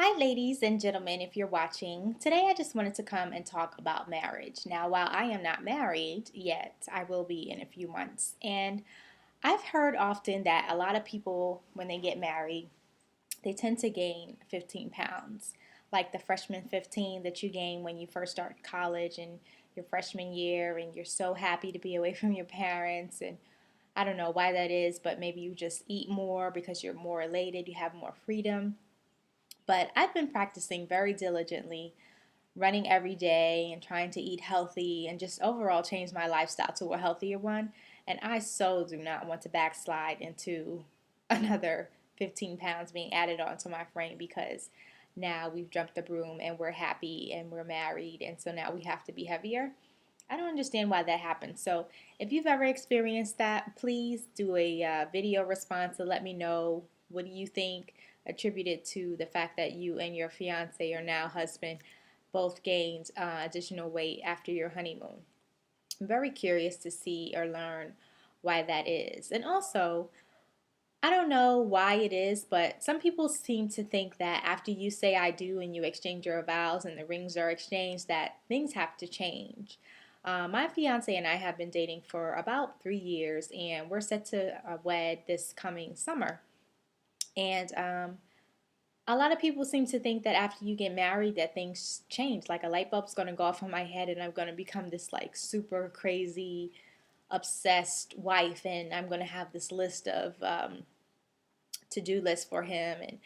Hi, ladies and gentlemen, if you're watching. Today, I just wanted to come and talk about marriage. Now, while I am not married yet, I will be in a few months. And I've heard often that a lot of people, when they get married, they tend to gain 15 pounds, like the freshman 15 that you gain when you first start college and your freshman year, and you're so happy to be away from your parents. And I don't know why that is, but maybe you just eat more because you're more elated, you have more freedom. But I've been practicing very diligently, running every day and trying to eat healthy and just overall change my lifestyle to a healthier one. And I so do not want to backslide into another 15 pounds being added onto my frame because now we've jumped the broom and we're happy and we're married. And so now we have to be heavier. I don't understand why that happens. So if you've ever experienced that, please do a video response to let me know what do you think attributed to the fact that you and your fiance or now husband both gained additional weight after your honeymoon. I'm very curious to see or learn why that is. And also, I don't know why it is, but some people seem to think that after you say I do and you exchange your vows and the rings are exchanged, that things have to change. My fiance and I have been dating for about 3 years, and we're set to wed this coming summer. And a lot of people seem to think that after you get married, that things change. Like a light bulb's gonna go off in my head, and I'm gonna become this like super crazy, obsessed wife, and I'm gonna have this list of to-do list for him, and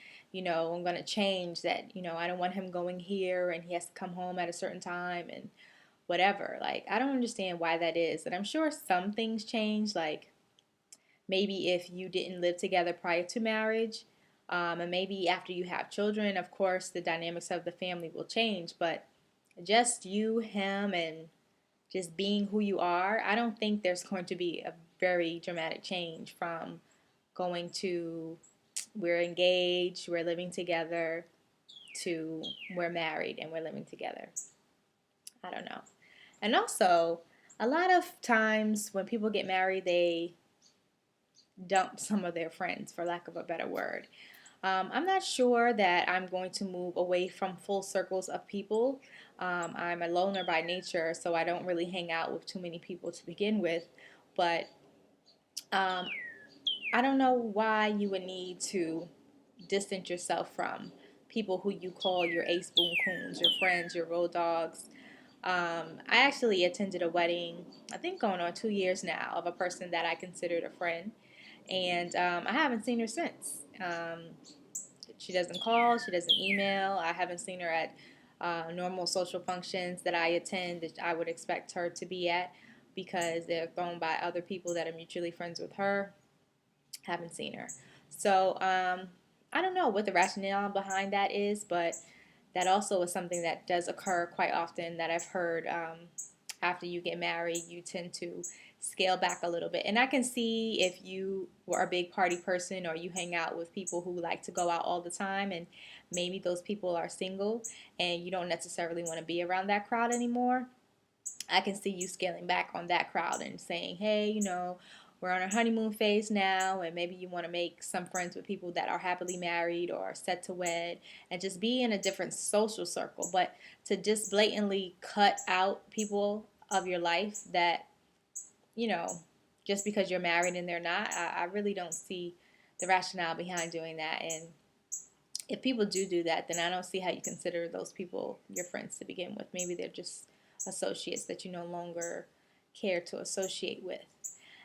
I'm going to change that. I don't want him going here and he has to come home at a certain time and whatever. Like, I don't understand why that is. And I'm sure some things change, like maybe if you didn't live together prior to marriage, and maybe after you have children, of course the dynamics of the family will change. But just you, him, and just being who you are, I don't think there's going to be a very dramatic change from going to we're engaged, we're living together, to we're married and we're living together. I don't know. And also, a lot of times when people get married, they dump some of their friends, for lack of a better word. I'm not sure that I'm going to move away from full circles of people. I'm a loner by nature, so I don't really hang out with too many people to begin with. But um, I don't know why you would need to distance yourself from people who you call your ace boon coons, your friends, your road dogs. I actually attended a wedding, I think going on 2 years now, of a person that I considered a friend, and I haven't seen her since. She doesn't call, she doesn't email. I haven't seen her at normal social functions that I attend that I would expect her to be at because they're thrown by other people that are mutually friends with her. Haven't seen her. So I don't know what the rationale behind that is, but that also is something that does occur quite often that I've heard. After you get married, you tend to scale back a little bit. And I can see if you were a big party person or you hang out with people who like to go out all the time, and maybe those people are single and you don't necessarily want to be around that crowd anymore. I can see you scaling back on that crowd and saying, hey, we're on our honeymoon phase now, and maybe you want to make some friends with people that are happily married or are set to wed and just be in a different social circle. But to just blatantly cut out people of your life that, you know, just because you're married and they're not, I really don't see the rationale behind doing that. And if people do that, then I don't see how you consider those people your friends to begin with. Maybe they're just associates that you no longer care to associate with.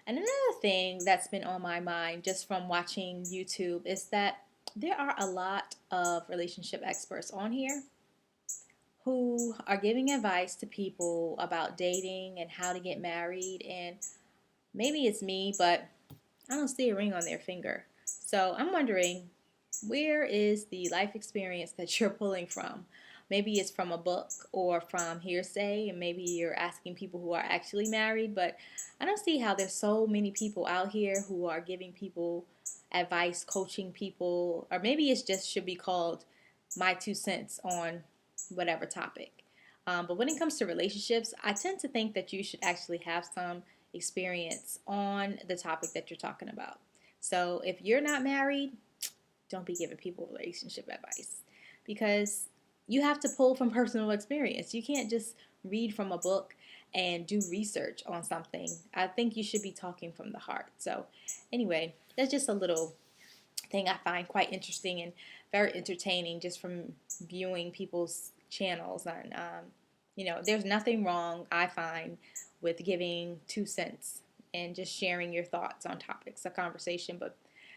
And another thing that's been on my mind just from watching YouTube is that there are a lot of relationship experts on here who are giving advice to people about dating and how to get married. And maybe it's me, but I don't see a ring on their finger. So I'm wondering, where is the life experience that you're pulling from? Maybe it's from a book or from hearsay, and maybe you're asking people who are actually married, but I don't see how there's so many people out here who are giving people advice, coaching people, or maybe it's just should be called my 2 cents on whatever topic. But when it comes to relationships, I tend to think that you should actually have some experience on the topic that you're talking about. So if you're not married, don't be giving people relationship advice because you have to pull from personal experience. You can't just read from a book and do research on something. I think you should be talking from the heart. So, anyway, that's just a little thing I find quite interesting and very entertaining just from viewing people's channels. And, there's nothing wrong, I find, with giving 2 cents and just sharing your thoughts on topics of conversation. But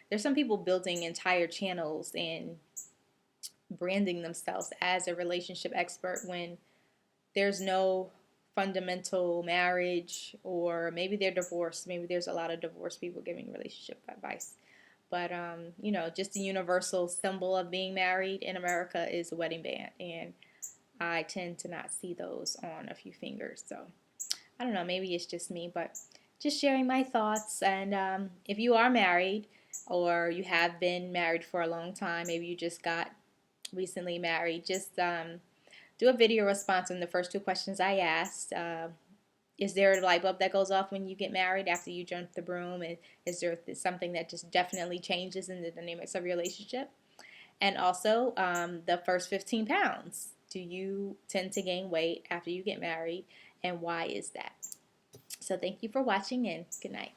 there's some people building entire channels and branding themselves as a relationship expert when there's no fundamental marriage, or maybe they're divorced. Maybe there's a lot of divorced people giving relationship advice. But, just the universal symbol of being married in America is a wedding band. And I tend to not see those on a few fingers. So I don't know, maybe it's just me, but just sharing my thoughts. And if you are married or you have been married for a long time, maybe you just got recently married, just do a video response on the first 2 questions I asked. Is there a light bulb that goes off when you get married after you jump the broom? And is there something that just definitely changes in the dynamics of your relationship? And also, the first 15 pounds. Do you tend to gain weight after you get married? And why is that? So thank you for watching, and good night.